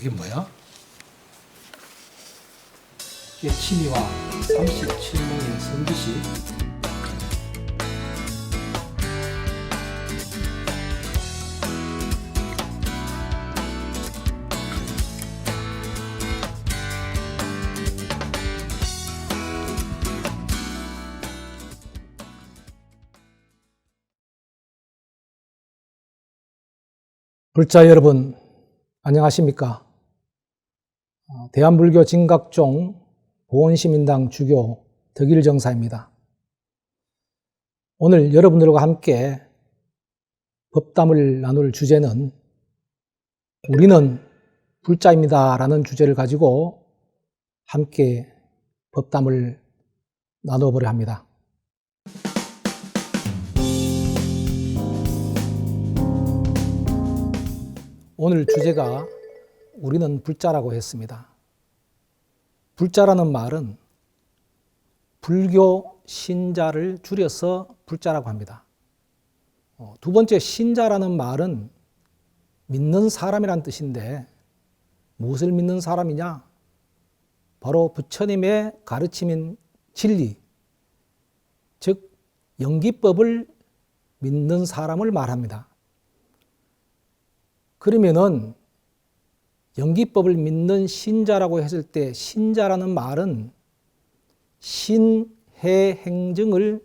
이게 뭐야? 깨치미와 37명의 성기시. 불자 여러분, 안녕하십니까? 대한불교 진각종 보온시민당 주교 덕일정사입니다. 오늘 여러분들과 함께 법담을 나눌 주제는 우리는 불자입니다 라는 주제를 가지고 함께 법담을 나눠보려 합니다. 오늘 주제가 우리는 불자라고 했습니다. 불자라는 말은 불교 신자를 줄여서 불자라고 합니다. 두 번째, 신자라는 말은 믿는 사람이란 뜻인데 무엇을 믿는 사람이냐? 바로 부처님의 가르침인 진리, 즉 영기법을 믿는 사람을 말합니다. 그러면은 영기법을 믿는 신자라고 했을 때 신자라는 말은 신해행증을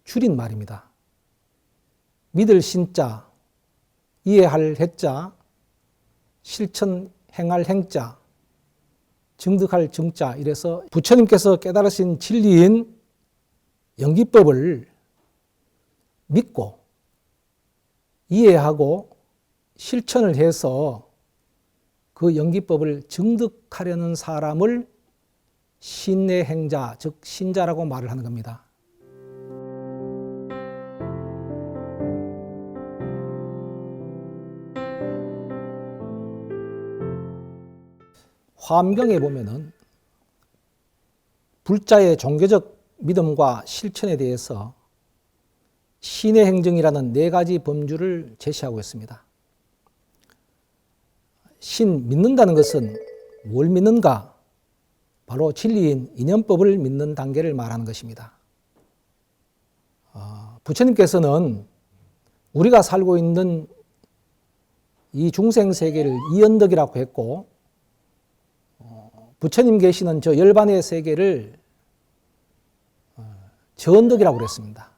줄인 말입니다. 믿을 신자, 이해할 해자, 실천행할 행자, 증득할 증자, 이래서 부처님께서 깨달으신 진리인 영기법을 믿고 이해하고 실천을 해서 그 영기법을 증득하려는 사람을 신의 행자, 즉 신자라고 말을 하는 겁니다. 화엄경에 보면은 불자의 종교적 믿음과 실천에 대해서 신의 행정이라는 4가지 범주를 제시하고 있습니다. 신, 믿는다는 것은 뭘 믿는가? 바로 진리인 인연법을 믿는 단계를 말하는 것입니다. 부처님께서는 우리가 살고 있는 이 중생세계를 이연덕이라고 했고, 부처님 계시는 저 열반의 세계를 저언덕이라고 그랬습니다.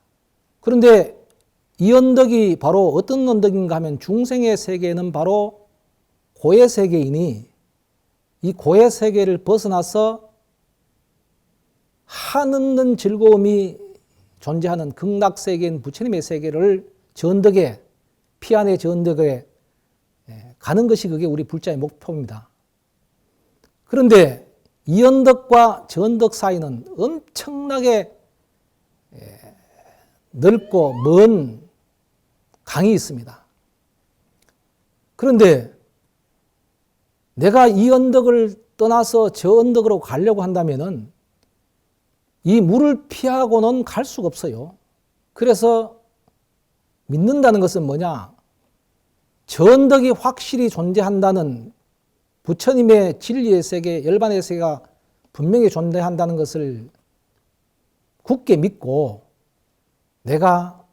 그런데 이연덕이 바로 어떤 언덕인가 하면 중생의 세계는 바로 고해 세계이니 이 고해 세계를 벗어나서 한없는 즐거움이 존재하는 극락 세계인 부처님의 세계를 저언덕에, 피안의 저언덕에 가는 것이 그게 우리 불자의 목표입니다. 그런데 이언덕과 저언덕 사이는 엄청나게 넓고 먼 강이 있습니다. 그런데 내가 이 언덕을 떠나서 저 언덕으로 가려고 한다면은 이 물을 피하고는 갈 수가 없어요. 그래서 믿는다는 것은 뭐냐? 저 언덕이 확실히 존재한다는 부처님의 진리의 세계, 열반의 세계가 분명히 존재한다는 것을 굳게 믿고 내가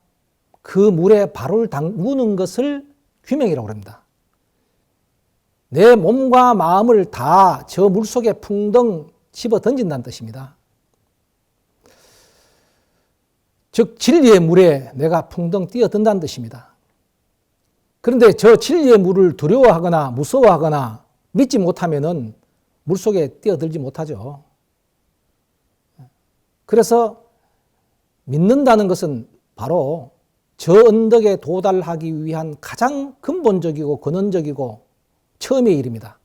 그 물에 발을 담그는 것을 규명이라고 합니다. 내 몸과 마음을 다 저 물속에 풍덩 집어 던진다는 뜻입니다. 즉 진리의 물에 내가 풍덩 뛰어든다는 뜻입니다. 그런데 저 진리의 물을 두려워하거나 무서워하거나 믿지 못하면은 물속에 뛰어들지 못하죠. 그래서 믿는다는 것은 바로 저 언덕에 도달하기 위한 가장 근본적이고 근원적이고 처음의 일입니다.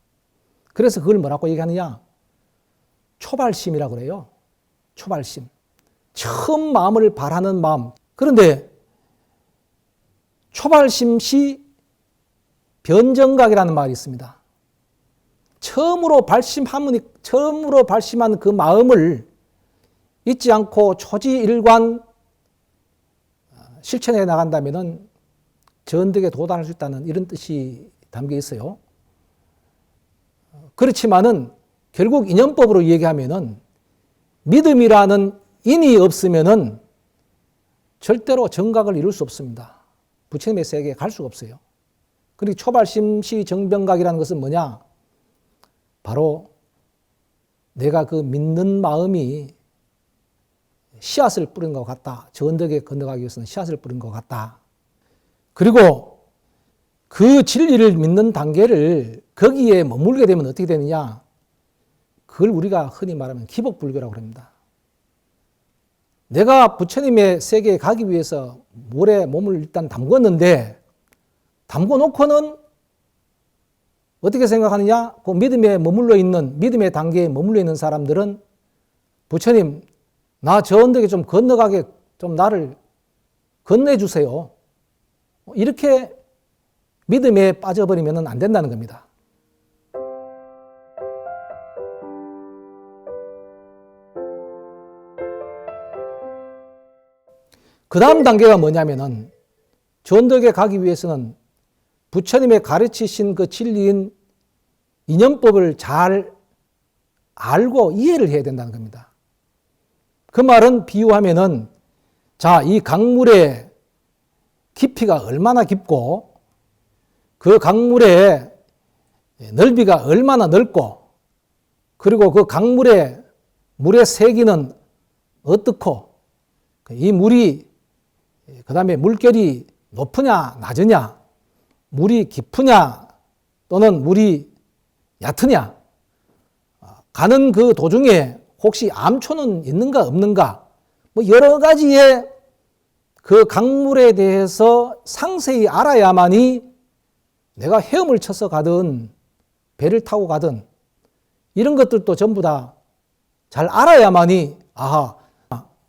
그래서 그걸 뭐라고 얘기하느냐? 초발심이라고 그래요. 초발심. 처음 마음을 발하는 마음. 그런데 초발심시 변정각이라는 말이 있습니다. 처음으로 발심한 그 마음을 잊지 않고 초지일관 실천해 나간다면 저 언덕에 도달할 수 있다는 이런 뜻이 담겨 있어요. 그렇지만은 결국 인연법으로 얘기하면은 믿음이라는 인이 없으면은 절대로 정각을 이룰 수 없습니다. 부처님의 세계에 갈 수가 없어요. 그리고 초발심시 정병각이라는 것은 뭐냐? 바로 내가 그 믿는 마음이 씨앗을 뿌린 것 같다. 저 언덕에 건너가기 위해서는 씨앗을 뿌린 것 같다. 그리고 그 진리를 믿는 단계를 거기에 머물게 되면 어떻게 되느냐? 그걸 우리가 흔히 말하면 기복불교라고 합니다. 내가 부처님의 세계에 가기 위해서 물에 몸을 일단 담궜는데 담궈 놓고는 어떻게 생각하느냐? 그 믿음에 머물러 있는, 믿음의 단계에 머물러 있는 사람들은 부처님, 나 저 언덕에 좀 건너가게 좀 나를 건네주세요. 이렇게 믿음에 빠져버리면 안 된다는 겁니다. 그 다음 단계가 뭐냐면은 저 언덕에 가기 위해서는 부처님의 가르치신 그 진리인 인연법을 잘 알고 이해를 해야 된다는 겁니다. 그 말은 비유하면은 자, 이 강물의 깊이가 얼마나 깊고 그 강물의 넓이가 얼마나 넓고 그리고 그 강물의 물의 세기는 어떻고 이 물이 그 다음에 물결이 높으냐 낮으냐 물이 깊으냐 또는 물이 얕으냐 가는 그 도중에 혹시 암초는 있는가 없는가 뭐 여러 가지의 그 강물에 대해서 상세히 알아야만이 내가 헤엄을 쳐서 가든 배를 타고 가든 이런 것들도 전부 다 잘 알아야만이 아하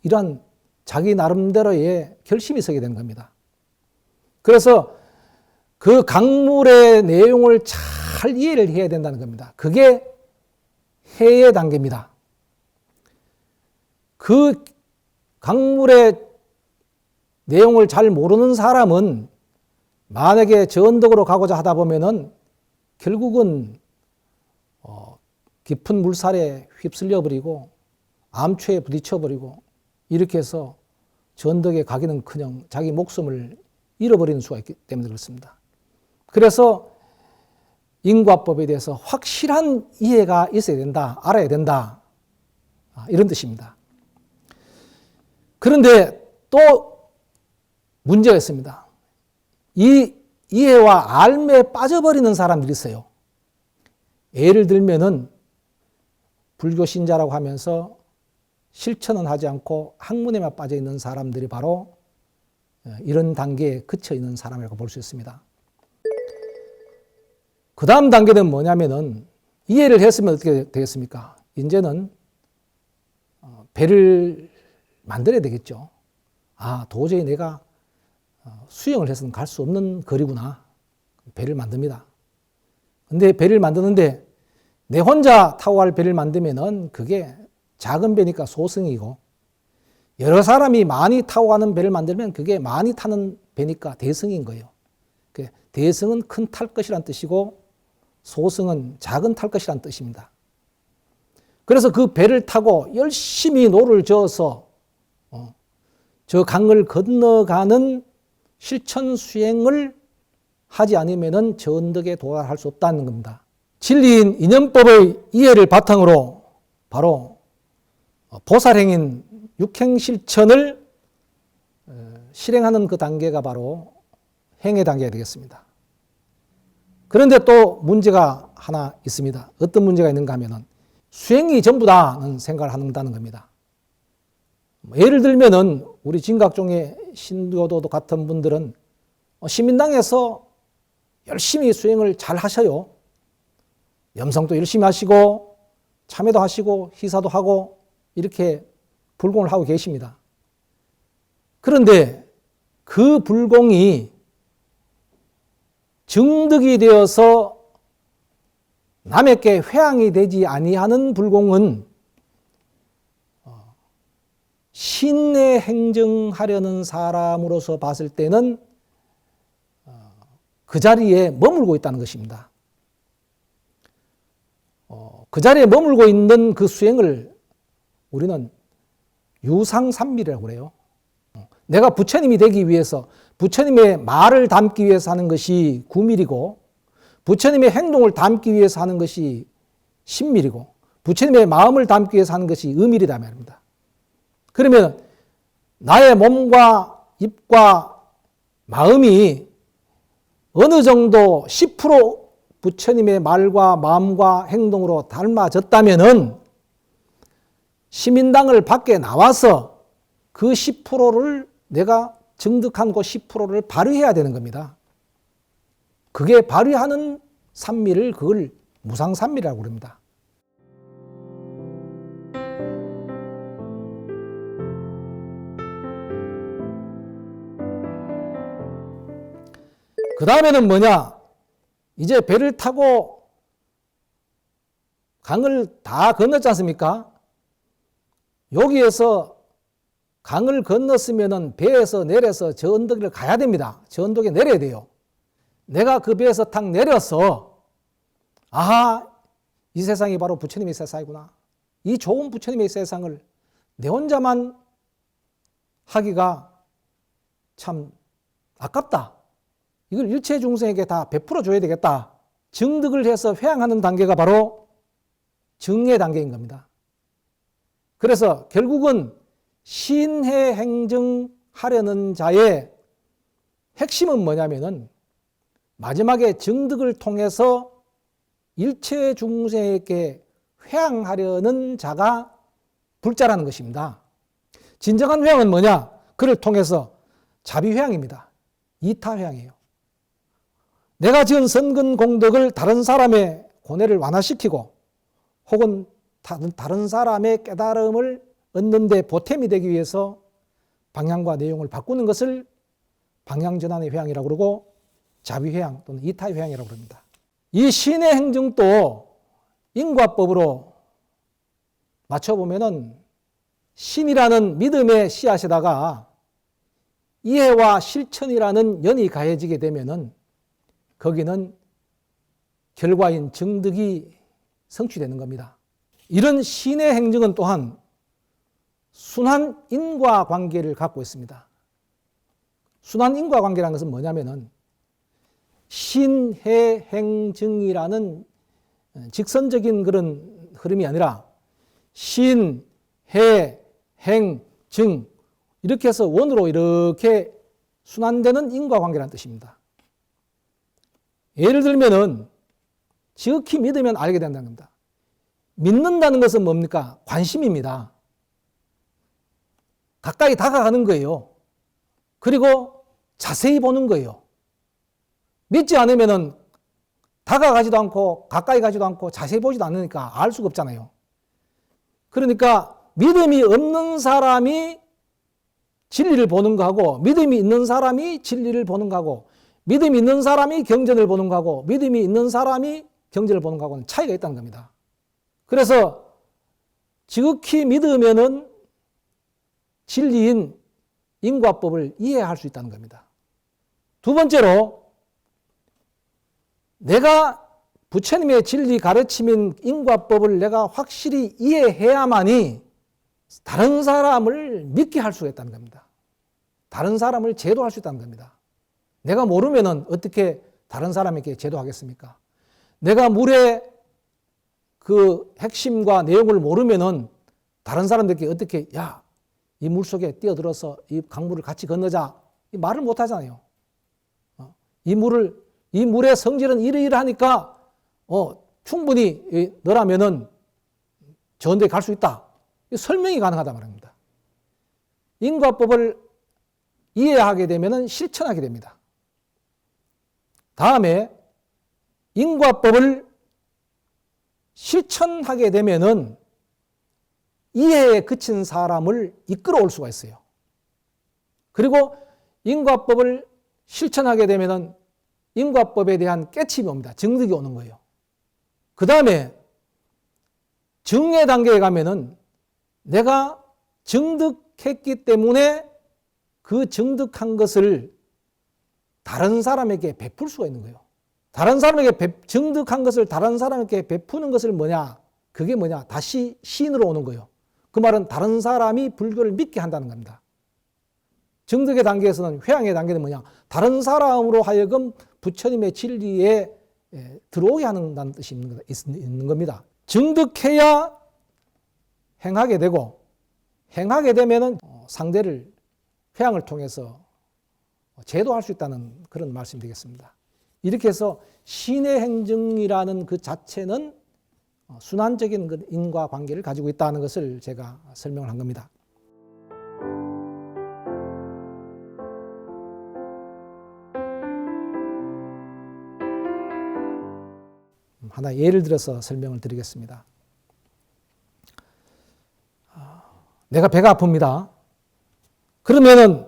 이런 자기 나름대로의 결심이 서게 되는 겁니다. 그래서 그 강물의 내용을 잘 이해를 해야 된다는 겁니다. 그게 해의 단계입니다. 그 강물의 내용을 잘 모르는 사람은 만약에 저 언덕으로 가고자 하다 보면은 결국은 깊은 물살에 휩쓸려 버리고 암초에 부딪혀 버리고 이렇게 해서 저 언덕에 가기는커녕 자기 목숨을 잃어버리는 수가 있기 때문에 그렇습니다. 그래서 인과법에 대해서 확실한 이해가 있어야 된다, 알아야 된다 이런 뜻입니다. 그런데 또 문제가 있습니다. 이 이해와 알매에 빠져버리는 사람들이 있어요. 예를 들면은 불교 신자라고 하면서 실천은 하지 않고 학문에만 빠져 있는 사람들이 바로 이런 단계에 그쳐 있는 사람이라고 볼 수 있습니다. 그 다음 단계는 뭐냐면은 이해를 했으면 어떻게 되겠습니까? 이제는 배를 만들어야 되겠죠. 아, 도저히 내가 수영을 해서는 갈 수 없는 거리구나. 배를 만듭니다. 근데 배를 만드는데 내 혼자 타고 갈 배를 만들면은 그게 작은 배니까 소승이고 여러 사람이 많이 타고 가는 배를 만들면 그게 많이 타는 배니까 대승인 거예요. 대승은 큰 탈 것이란 뜻이고 소승은 작은 탈 것이란 뜻입니다. 그래서 그 배를 타고 열심히 노를 저어서 저 강을 건너가는 실천 수행을 하지 않으면은 저 언덕에 도달할 수 없다는 겁니다. 진리인 인연법의 이해를 바탕으로 바로 보살행인 육행실천을 실행하는 그 단계가 바로 행의 단계가 되겠습니다. 그런데 또 문제가 하나 있습니다. 어떤 문제가 있는가 하면은 수행이 전부다는 생각을 한다는 겁니다. 예를 들면은 우리 진각종의 신도도 같은 분들은 시민당에서 열심히 수행을 잘 하셔요. 염성도 열심히 하시고 참회도 하시고 희사도 하고 이렇게 불공을 하고 계십니다. 그런데 그 불공이 증득이 되어서 남에게 회항이 되지 아니하는 불공은 신의 행정하려는 사람으로서 봤을 때는 그 자리에 머물고 있다는 것입니다. 그 자리에 머물고 있는 그 수행을 우리는 유상삼밀이라고 그래요. 내가 부처님이 되기 위해서 부처님의 말을 담기 위해서 하는 것이 9밀이고 부처님의 행동을 담기 위해서 하는 것이 10밀이고 부처님의 마음을 담기 위해서 하는 것이 의밀이다 말입니다. 그러면 나의 몸과 입과 마음이 어느 정도 10% 부처님의 말과 마음과 행동으로 닮아졌다면은 시민당을 밖에 나와서 그 10%를 내가 증득한 그 10%를 발휘해야 되는 겁니다. 그게 발휘하는 삼밀을 그걸 무상삼밀이라고 그럽니다. 그 다음에는 뭐냐? 이제 배를 타고 강을 다 건넜지 않습니까? 여기에서 강을 건넜으면 배에서 내려서 저 언덕을 가야 됩니다. 저 언덕에 내려야 돼요. 내가 그 배에서 탁 내려서 아하, 이 세상이 바로 부처님의 세상이구나. 이 좋은 부처님의 세상을 내 혼자만 하기가 참 아깝다. 이걸 일체 중생에게 다 베풀어 줘야 되겠다. 증득을 해서 회항하는 단계가 바로 증의 단계인 겁니다. 그래서 결국은 신해 행증하려는 자의 핵심은 뭐냐면은 마지막에 증득을 통해서 일체 중생에게 회항하려는 자가 불자라는 것입니다. 진정한 회항은 뭐냐? 그를 통해서 자비회항입니다. 이타회항이에요. 내가 지은 선근 공덕을 다른 사람의 고뇌를 완화시키고 혹은 다른 사람의 깨달음을 얻는 데 보탬이 되기 위해서 방향과 내용을 바꾸는 것을 방향전환의 회항이라고 그러고 자비회항 또는 이타회항이라고 합니다. 이 신의 행증도 인과법으로 맞춰보면은 신이라는 믿음의 씨앗에다가 이해와 실천이라는 연이 가해지게 되면은 거기는 결과인 증득이 성취되는 겁니다. 이런 신의 행증은 또한 순환 인과관계를 갖고 있습니다. 순환 인과관계라는 것은 뭐냐면은 신해행증이라는 직선적인 그런 흐름이 아니라 신, 해, 행, 증 이렇게 해서 원으로 이렇게 순환되는 인과관계라는 뜻입니다. 예를 들면은 지극히 믿으면 알게 된다는 겁니다. 믿는다는 것은 뭡니까? 관심입니다. 가까이 다가가는 거예요. 그리고 자세히 보는 거예요. 믿지 않으면은 다가가지도 않고 가까이 가지도 않고 자세히 보지도 않으니까 알 수가 없잖아요. 그러니까 믿음이 없는 사람이 진리를 보는 거하고 믿음이 있는 사람이 진리를 보는 거하고 믿음이 있는 사람이 경전을 보는 거하고 믿음이 있는 사람이 경전을 보는 거하고는 차이가 있다는 겁니다. 그래서 지극히 믿으면은 진리인 인과법을 이해할 수 있다는 겁니다. 두 번째로 내가 부처님의 진리 가르침인 인과법을 내가 확실히 이해해야만이 다른 사람을 믿게 할 수가 있다는 겁니다. 다른 사람을 제도할 수 있다는 겁니다. 내가 모르면은 어떻게 다른 사람에게 제도하겠습니까? 내가 물의 그 핵심과 내용을 모르면은 다른 사람들에게 어떻게 야, 이 물 속에 뛰어들어서 이 강물을 같이 건너자 이 말을 못 하잖아요. 이 물의 성질은 이러이러하니까 충분히 너라면은 저 데 갈 수 있다. 설명이 가능하단 말입니다. 인과법을 이해하게 되면은 실천하게 됩니다. 다음에 인과법을 실천하게 되면은 이해에 그친 사람을 이끌어올 수가 있어요. 그리고 인과법을 실천하게 되면은 인과법에 대한 깨침이 옵니다. 증득이 오는 거예요. 그 다음에 증의 단계에 가면은 내가 증득했기 때문에 그 증득한 것을 다른 사람에게 베풀 수가 있는 거예요. 다른 사람에게 증득한 것을 다른 사람에게 베푸는 것을 뭐냐? 그게 뭐냐? 다시 시인으로 오는 거예요. 그 말은 다른 사람이 불교를 믿게 한다는 겁니다. 증득의 단계에서는, 회양의 단계는 뭐냐? 다른 사람으로 하여금 부처님의 진리에 들어오게 하는 뜻이 있는 겁니다. 증득해야 행하게 되고, 행하게 되면은 상대를 회양을 통해서 제도할 수 있다는 그런 말씀이 되겠습니다. 이렇게 해서 신의 행증이라는 그 자체는 순환적인 그 인과관계를 가지고 있다는 것을 제가 설명을 한 겁니다. 하나 예를 들어서 설명을 드리겠습니다. 내가 배가 아픕니다. 그러면은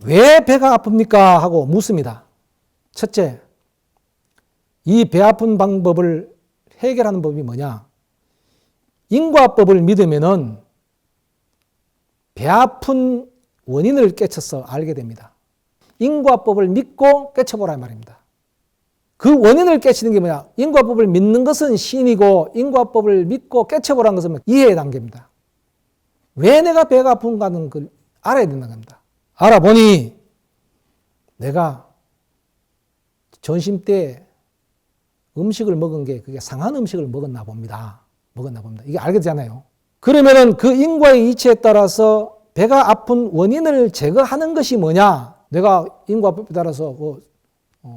왜 배가 아픕니까? 하고 묻습니다. 첫째, 이 배 아픈 방법을 해결하는 법이 뭐냐? 인과법을 믿으면은 배 아픈 원인을 깨쳐서 알게 됩니다. 인과법을 믿고 깨쳐보라 말입니다. 그 원인을 깨치는 게 뭐냐? 인과법을 믿는 것은 신이고 인과법을 믿고 깨쳐보라는 것은 이해의 단계입니다. 왜 내가 배가 아픈가는 걸 알아야 된다는 겁니다. 알아보니 내가 전심 때 음식을 먹은 게 그게 상한 음식을 먹었나 봅니다. 이게 알게 되잖아요. 그러면은 그 인과의 이치에 따라서 배가 아픈 원인을 제거하는 것이 뭐냐? 내가 인과법에 따라서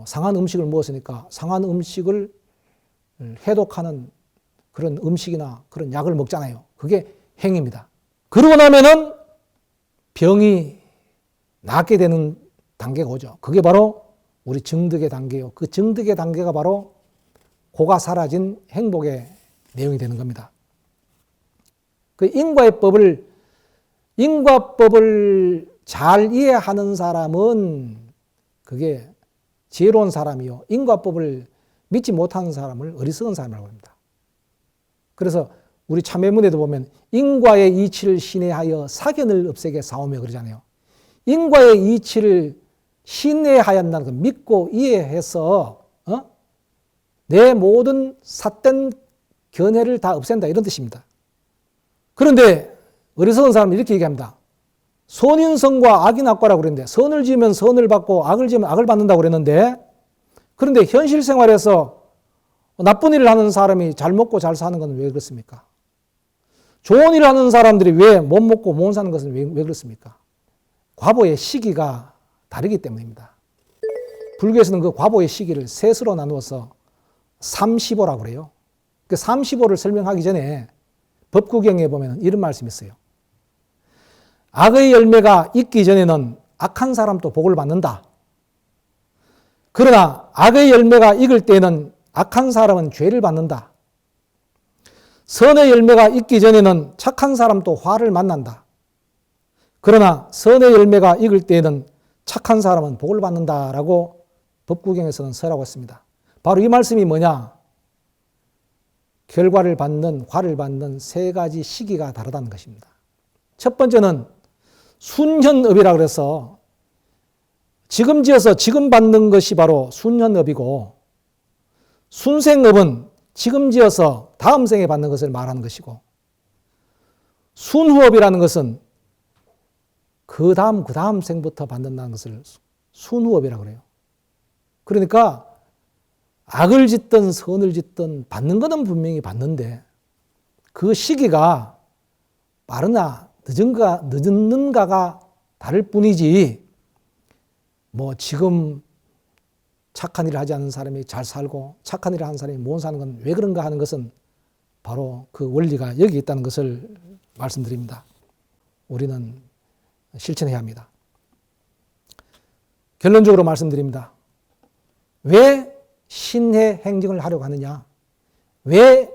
상한 음식을 먹었으니까 상한 음식을 해독하는 그런 음식이나 그런 약을 먹잖아요. 그게 행입니다. 그러고 나면은 병이 낫게 되는 단계가 오죠. 그게 바로 우리 증득의 단계요. 그 증득의 단계가 바로 고가 사라진 행복의 내용이 되는 겁니다. 그 인과법을 잘 이해하는 사람은 그게 지혜로운 사람이요. 인과법을 믿지 못하는 사람을 어리석은 사람이라고 합니다. 그래서 우리 참회문에도 보면 인과의 이치를 신뢰하여 사견을 없애게 싸우며 그러잖아요. 인과의 이치를 신뢰하였다는 걸 믿고 이해해서 내 모든 삿된 견해를 다 없앤다 이런 뜻입니다. 그런데 어리석은 사람은 이렇게 얘기합니다. 선인선과 악인악과라고 그랬는데 선을 지으면 선을 받고 악을 지으면 악을 받는다고 그랬는데 그런데 현실 생활에서 나쁜 일을 하는 사람이 잘 먹고 잘 사는 건 왜 그렇습니까? 좋은 일을 하는 사람들이 왜 못 먹고 못 사는 것은 왜 그렇습니까? 과보의 시기가 다르기 때문입니다. 불교에서는 그 과보의 시기를 셋으로 나누어서 30호라고 그래요. 그 30호를 설명하기 전에 법구경에 보면 이런 말씀이 있어요. 악의 열매가 있기 전에는 악한 사람도 복을 받는다. 그러나 악의 열매가 익을 때에는 악한 사람은 죄를 받는다. 선의 열매가 있기 전에는 착한 사람도 화를 만난다. 그러나 선의 열매가 익을 때에는 착한 사람은 복을 받는다라고 법구경에서는 설하고 있습니다. 바로 이 말씀이 뭐냐? 결과를 받는, 화를 받는 세 가지 시기가 다르다는 것입니다. 첫 번째는 순현업이라 그래서 지금 지어서 지금 받는 것이 바로 순현업이고 순생업은 지금 지어서 다음 생에 받는 것을 말하는 것이고 순후업이라는 것은 그 다음 생부터 받는다는 것을 순후업이라고 그래요. 그러니까 악을 짓든 선을 짓든 받는 것은 분명히 받는데 그 시기가 빠르나 늦는가가 다를 뿐이지 뭐 지금 착한 일을 하지 않는 사람이 잘 살고 착한 일을 하는 사람이 못 사는 건 왜 그런가 하는 것은 바로 그 원리가 여기 있다는 것을 말씀드립니다. 우리는 실천해야 합니다. 결론적으로 말씀드립니다. 왜 신의 행정을 하려고 하느냐? 왜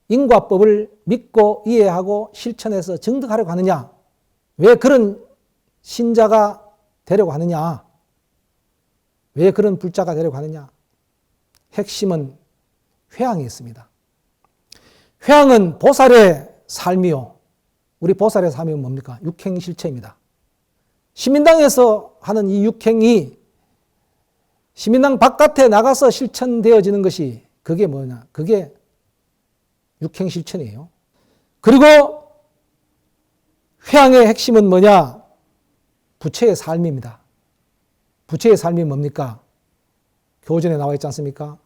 인과법을 믿고 이해하고 실천해서 증득하려고 하느냐? 왜 그런 신자가 되려고 하느냐? 왜 그런 불자가 되려고 하느냐? 핵심은 회양이 있습니다. 회양은 보살의 삶이요. 우리 보살의 삶이 뭡니까? 육행실체입니다. 시민당에서 하는 이 육행이 시민당 바깥에 나가서 실천되어지는 것이 그게 뭐냐? 그게 육행 실천이에요. 그리고 회양의 핵심은 뭐냐? 부처의 삶입니다. 부처의 삶이 뭡니까? 교전에 나와 있지 않습니까?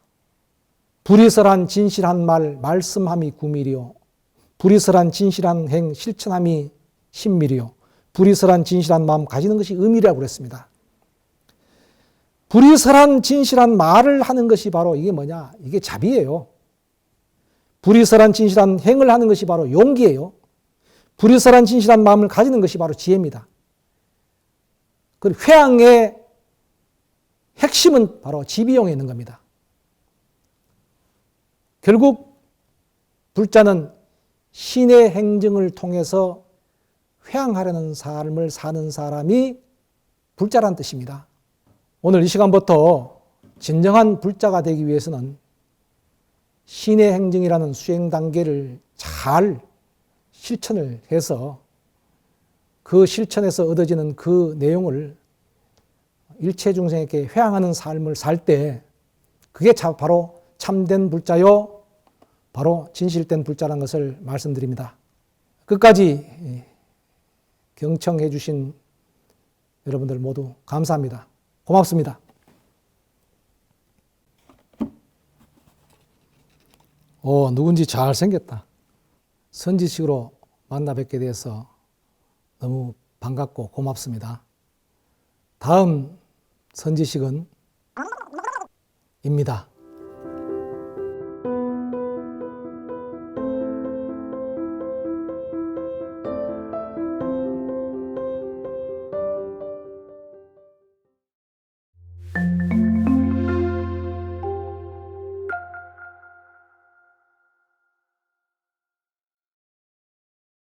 불이설한 진실한 말 말씀함이 구밀이요. 불이설한 진실한 행 실천함이 신밀이요. 불이설한 진실한 마음 가지는 것이 의밀이라고 그랬습니다. 불이설한 진실한 말을 하는 것이 바로 이게 뭐냐? 이게 자비예요. 불이설한 진실한 행을 하는 것이 바로 용기예요. 불이설한 진실한 마음을 가지는 것이 바로 지혜입니다. 그리고 회양의 핵심은 바로 지비용에 있는 겁니다. 결국 불자는 신의 행정을 통해서 회양하려는 삶을 사는 사람이 불자란 뜻입니다. 오늘 이 시간부터 진정한 불자가 되기 위해서는 신의 행정이라는 수행 단계를 잘 실천을 해서 그 실천에서 얻어지는 그 내용을 일체 중생에게 회양하는 삶을 살 때 그게 바로 참된 불자요, 바로 진실된 불자라는 것을 말씀드립니다. 끝까지 경청해 주신 여러분들 모두 감사합니다. 고맙습니다. 누군지 잘생겼다. 선지식으로 만나 뵙게 돼서 너무 반갑고 고맙습니다. 다음 선지식은 입니다.